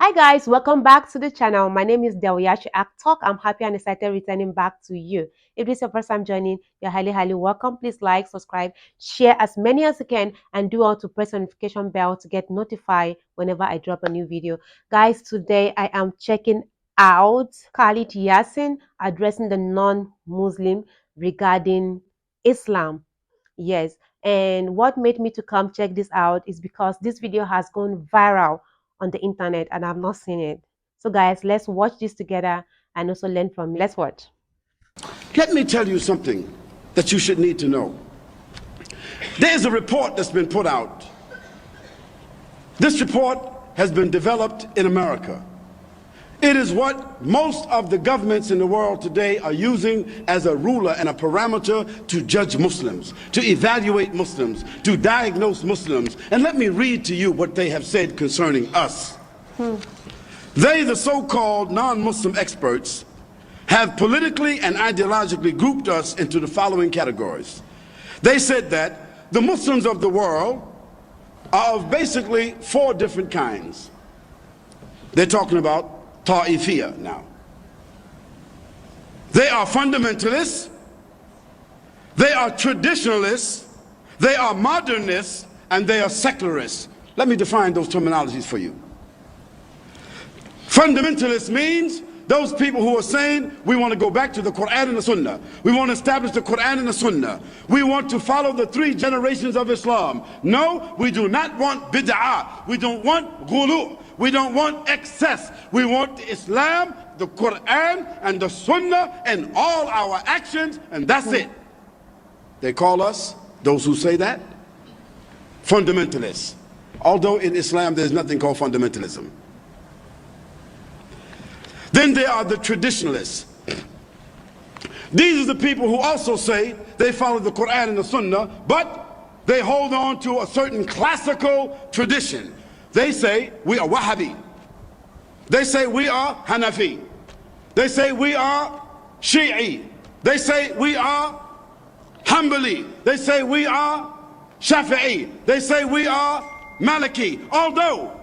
Hi guys, welcome back to the channel. My name is Delyashi Aktok. I'm happy and excited returning back to you. If this is your first time joining, you're highly welcome. Please like, subscribe, share as many as you can, and do all to press the notification bell to get notified whenever I drop a new video. Guys, today I am checking out Khalid Yasin addressing the non-Muslim regarding Islam. Yes, and what made me to come check this out is because this video has gone viral on the internet and I've not seen it. So guys, let's watch this together and also learn from it. Let's watch. Let me tell you something that you should need to know. There's a report that's been put out. This report has been developed in America. It is what most of the governments in the world today are using as a ruler and a parameter to judge Muslims, to evaluate Muslims, to diagnose Muslims. And let me read to you what they have said concerning us. They, the so-called non-Muslim experts, have politically and ideologically grouped us into the following categories. They said that the Muslims of the world are of basically four different kinds. They're talking about Ta'ifiyah now. They are fundamentalists, they are traditionalists, they are modernists, and they are secularists. Let me define those terminologies for you. Fundamentalist means those people who are saying we want to go back to the Quran and the Sunnah. We want to establish the Quran and the Sunnah. We want to follow the three generations of Islam. No, we do not want bid'ah. We don't want ghulu. We don't want excess. We want Islam, the Quran, and the Sunnah, and all our actions, and that's it. They call us, those who say that, fundamentalists. Although in Islam there's nothing called fundamentalism. Then there are the traditionalists. These are the people who also say they follow the Quran and the Sunnah, but they hold on to a certain classical tradition. They say we are Wahhabi. They say we are Hanafi. They say we are Shi'i. They say we are Hanbali. They say we are Shafi'i. They say we are Maliki. Although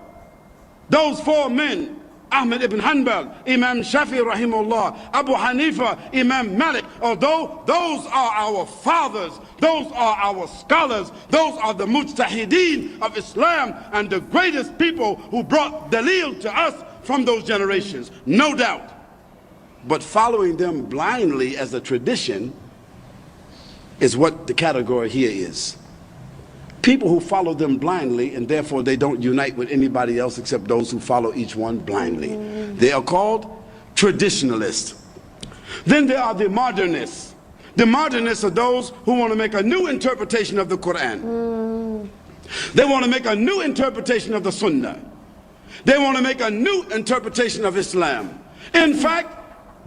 those four men, Ahmed ibn Hanbal, Imam Shafi rahimahullah, Abu Hanifa, Imam Malik, although those are our fathers, those are our scholars, those are the mujtahideen of Islam and the greatest people who brought dalil to us from those generations, no doubt. But following them blindly as a tradition is what the category here is. People who follow them blindly, and therefore they don't unite with anybody else except those who follow each one blindly. They are called traditionalists. Then there are the modernists. The modernists are those who want to make a new interpretation of the Quran. They want to make a new interpretation of the Sunnah. They want to make a new interpretation of Islam. In fact,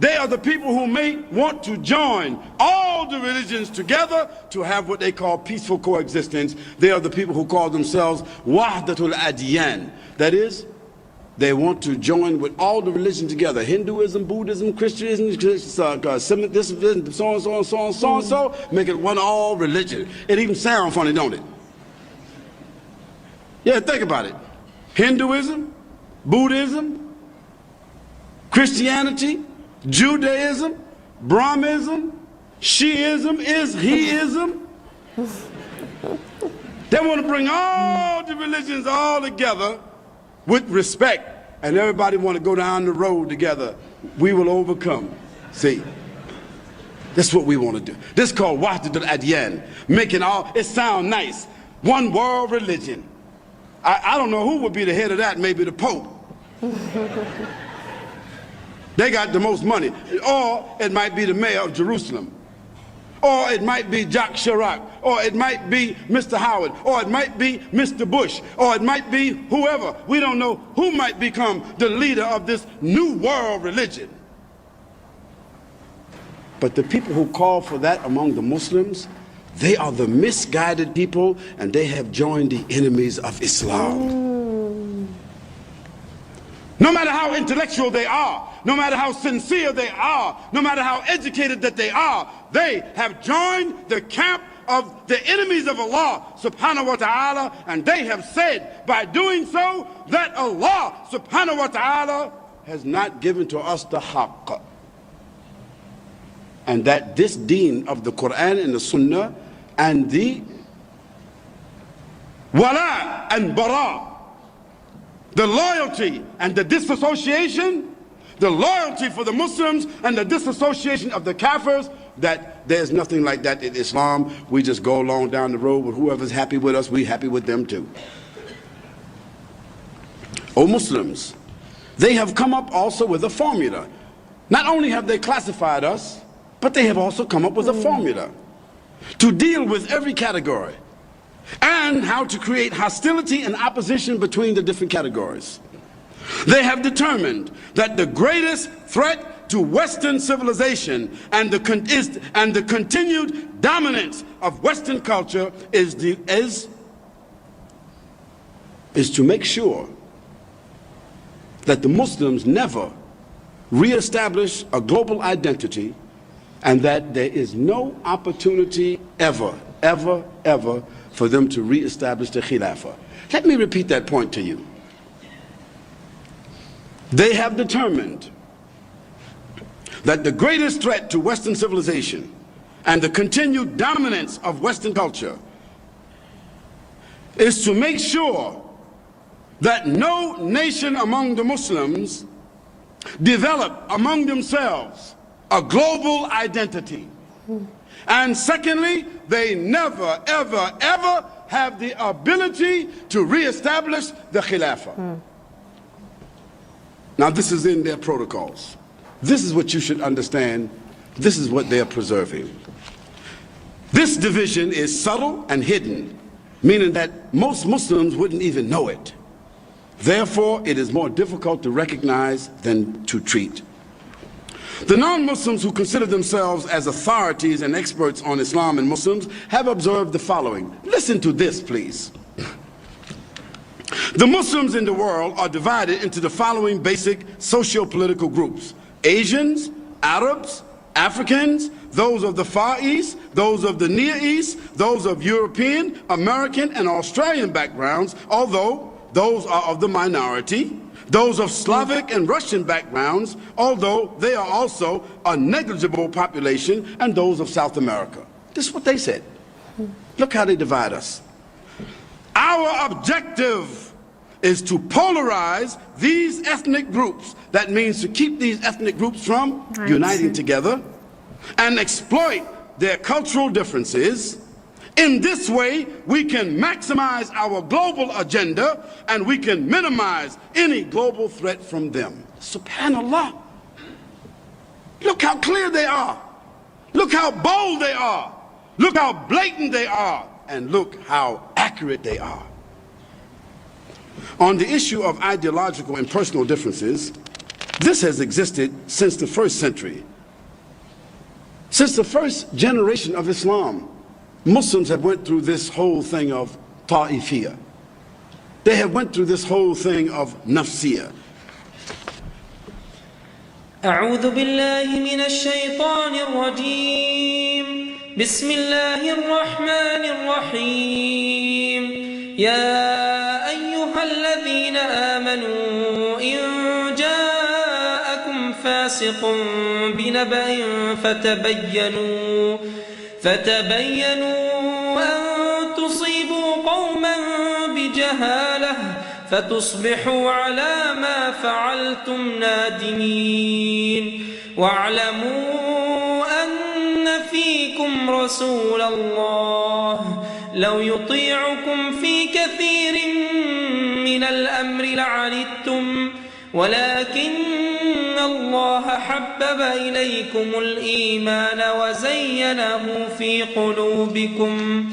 they are the people who may want to join all the religions together to have what they call peaceful coexistence. They are the people who call themselves Wahdatul Adyan. That is, they want to join with all the religions together. Hinduism, Buddhism, Christianism, Semitism, so and so, make it one all religion. It even sounds funny, don't it? Yeah, think about it. Hinduism, Buddhism, Christianity, Judaism, Brahmism, Shiism, Heism. They want to bring all the religions all together with respect, and everybody want to go down the road together. We will overcome. See, that's what we want to do. This is called Wahdatul Adyan, making all, it sound nice, one world religion. I don't know who would be the head of that, maybe the Pope. They got the most money. Or it might be the mayor of Jerusalem. Or it might be Jacques Chirac. Or it might be Mr. Howard. Or it might be Mr. Bush. Or it might be whoever. We don't know who might become the leader of this new world religion. But the people who call for that among the Muslims, they are the misguided people, and they have joined the enemies of Islam. No matter how intellectual they are, no matter how sincere they are, no matter how educated that they are, they have joined the camp of the enemies of Allah subhanahu wa ta'ala, and they have said by doing so that Allah subhanahu wa ta'ala has not given to us the haqq, and that this deen of the Quran and the Sunnah and the wala and bara, the loyalty and the disassociation, the loyalty for the Muslims and the disassociation of the Kafirs, that there's nothing like that in Islam. We just go along down the road with whoever's happy with us, we happy with them too. O Muslims, they have come up also with a formula. Not only have they classified us, but they have also come up with a formula to deal with every category and how to create hostility and opposition between the different categories. They have determined that the greatest threat to Western civilization and the continued dominance of Western culture is to make sure that the Muslims never reestablish a global identity, and that there is no opportunity ever for them to reestablish the Khilafah. Let me repeat that point to you. They have determined that the greatest threat to Western civilization and the continued dominance of Western culture is to make sure that no nation among the Muslims develop among themselves a global identity. And secondly, they never, ever have the ability to reestablish the Khilafah. Now, this is in their protocols. This is what you should understand. This is what they are preserving. This division is subtle and hidden, meaning that most Muslims wouldn't even know it. Therefore, it is more difficult to recognize than to treat. The non-Muslims who consider themselves as authorities and experts on Islam and Muslims have observed the following. Listen to this, please. The Muslims in the world are divided into the following basic socio-political groups: Asians, Arabs, Africans, those of the Far East, those of the Near East, those of European, American, and Australian backgrounds, although those are of the minority, those of Slavic and Russian backgrounds, although they are also a negligible population, and those of South America. This is what they said. Look how they divide us. Our objective is to polarize these ethnic groups. That means to keep these ethnic groups from uniting together and exploit their cultural differences. In this way, we can maximize our global agenda and we can minimize any global threat from them. Subhanallah. Look how clear they are. Look how bold they are. Look how blatant they are. And look how accurate they are. On the issue of ideological and personal differences, this has existed since the first century. Since the first generation of Islam, Muslims have went through this whole thing of ta'ifiyah. They have went through this whole thing of nafsiyah. أعوذ بالله من الشيطان الرجيم بسم الله الرحمن الرحيم يا أيها الذين آمنوا إن جاءكم فاسق بنبأ فتبينوا أن تصيبوا قوما بجهالة فتصبحوا على ما فعلتم نادمين واعلموا أن فيكم رسول الله لو يطيعكم في كثير من الأمر لعنتم ولكن الله حبب إليكم الإيمان وزينه في قلوبكم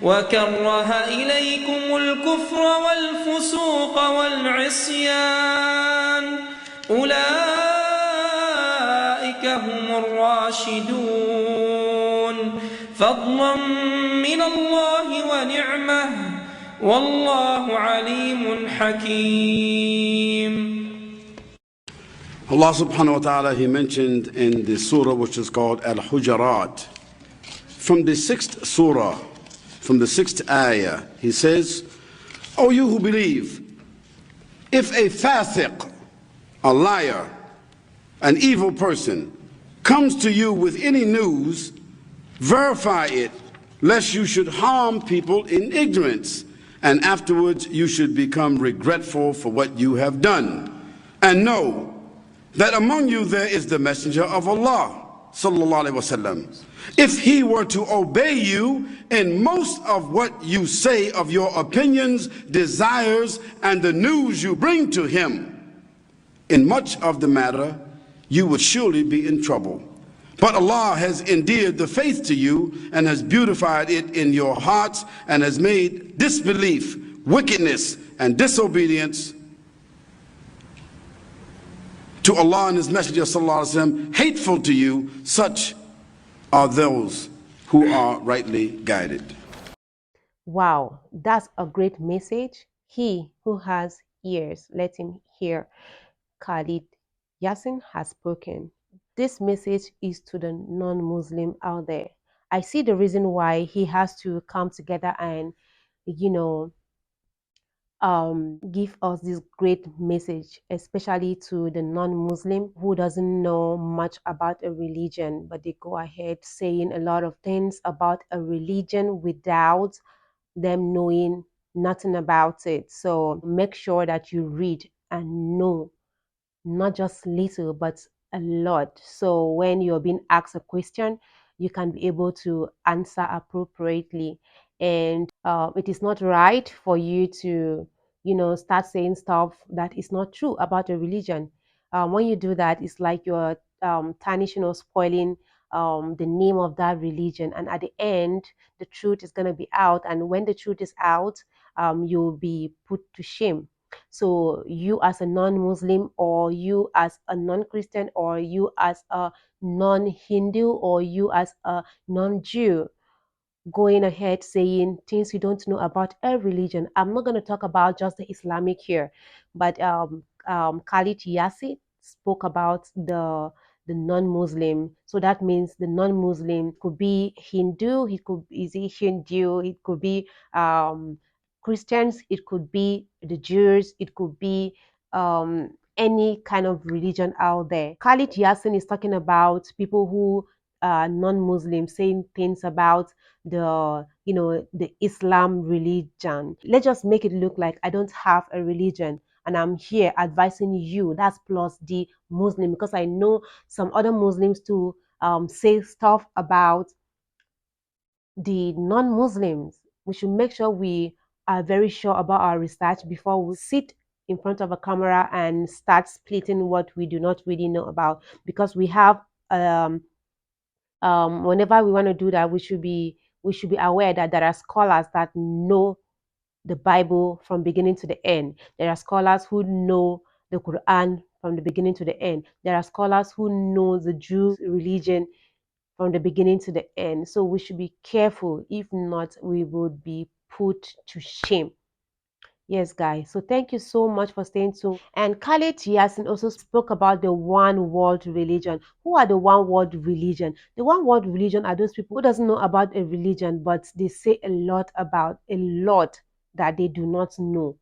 وكره إليكم الكفر والفسوق والعصيان أولئك هم الراشدون فضلا من الله ونعمة والله عليم حكيم. Allah subhanahu wa ta'ala, he mentioned in the surah which is called Al-Hujarat, from the sixth surah, from the sixth ayah, he says, O you who believe, if a fasiq, a liar, an evil person, comes to you with any news, verify it, lest you should harm people in ignorance, and afterwards you should become regretful for what you have done. And know that among you there is the messenger of Allah, sallallahu alaihi wasallam. If he were to obey you in most of what you say of your opinions, desires, and the news you bring to him, in much of the matter, you would surely be in trouble. But Allah has endeared the faith to you and has beautified it in your hearts and has made disbelief, wickedness, and disobedience to Allah and His Messenger sallallahu alaihi wasallam hateful to you. Such are those who are rightly guided. Wow, that's a great message. He who has ears, let him hear. Khalid Yasin has spoken. This message is to the non-Muslim out there. I see the reason why he has to come together and, you know, give us this great message, especially to the non-Muslim who doesn't know much about a religion, but they go ahead saying a lot of things about a religion without them knowing nothing about it. So make sure that you read and know not just little, but a lot. So when you're being asked a question, you can be able to answer appropriately. And it is not right for you to, start saying stuff that is not true about a religion. When you do that, it's like you're tarnishing or spoiling the name of that religion. And at the end, the truth is going to be out. And when the truth is out, you'll be put to shame. So you as a non-Muslim, or you as a non-Christian, or you as a non-Hindu, or you as a non-Jew, going ahead saying things you don't know about a religion. I'm not going to talk about just the Islamic here, but Khalid Yasin spoke about the non-Muslim. So that means the non-Muslim could be Hindu, it could is he Hindu, it could be Christians, it could be the Jews, it could be any kind of religion out there. Khalid Yasin is talking about people who are non-Muslim, saying things about the Islam religion. Let's just make it look like I don't have a religion and I'm here advising you. That's plus the Muslim, because I know some other Muslims to say stuff about the non-Muslims. We should make sure we are very sure about our research before we sit in front of a camera and start splitting what we do not really know about, because we have whenever we want to do that, we should be aware that there are scholars that know the Bible from beginning to the end. There are scholars who know the Quran from the beginning to the end. There are scholars who know the Jew religion from the beginning to the end. So we should be careful. If not, we would be put to shame. Yes, guys. So thank you so much for staying tuned. And Khalid Yasin also spoke about the one world religion. Who are the one world religion? The one world religion are those people who doesn't know about a religion, but they say a lot about a lot that they do not know.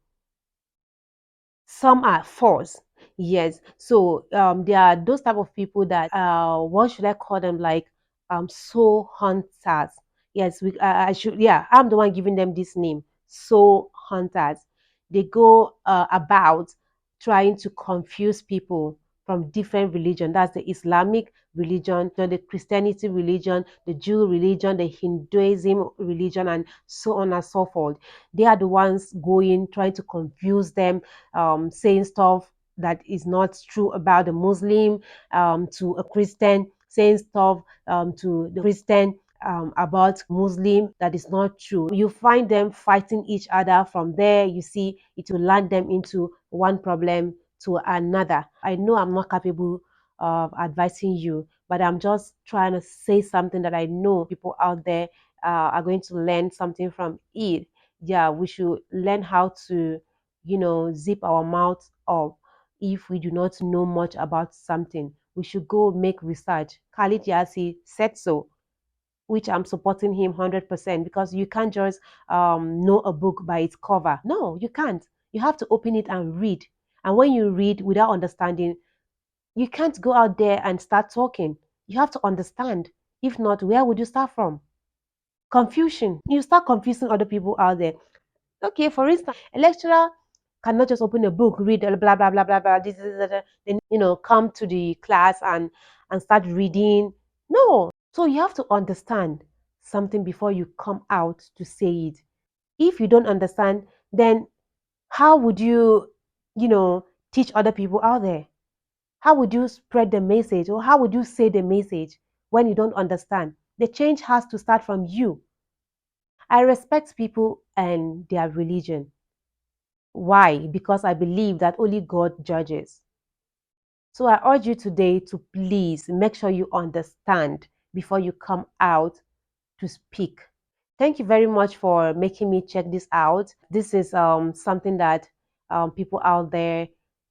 Some are false. Yes. So there are those type of people that what should I call them, like soul hunters. Yes, I should, yeah, I'm the one giving them this name, soul hunters. They go about trying to confuse people from different religion. That's the Islamic religion, the Christianity religion, the Jew religion, the Hinduism religion, and so on and so forth. They are the ones going trying to confuse them, saying stuff that is not true about the Muslim, to a Christian, saying stuff to the Christian about Muslim that is not true. You find them fighting each other. From there, you see it will land them into one problem to another. I know I'm not capable of advising you, but I'm just trying to say something that I know people out there are going to learn something from it. Yeah, we should learn how to, zip our mouth up if we do not know much about something. We should go make research. Khalid Yasi said so. which I'm supporting him 100% because you can't just know a book by its cover. No, you can't. You have to open it and read. And when you read without understanding, you can't go out there and start talking. You have to understand. If not, where would you start from? Confusion. You start confusing other people out there. Okay, for instance, a lecturer cannot just open a book, read blah blah blah blah blah, this, that, then come to the class and start reading. No. So you have to understand something before you come out to say it. If you don't understand, then how would you know, teach other people out there? How would you spread the message or how would you say the message when you don't understand? The change has to start from you. I respect people and their religion. Why? Because I believe that only God judges. So I urge you today to please make sure you understand before you come out to speak. Thank you very much for making me check this out. This is something that people out there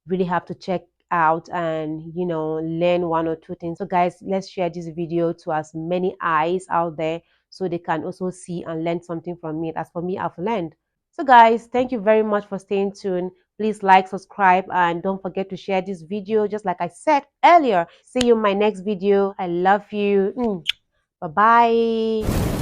really have to check out and learn one or two things. So guys, let's share this video to as many eyes out there so they can also see and learn something from it. As for me, I've learned. So guys, thank you very much for staying tuned. Please like, subscribe, and don't forget to share this video just like I said earlier. See you in my next video. I love you. Bye bye.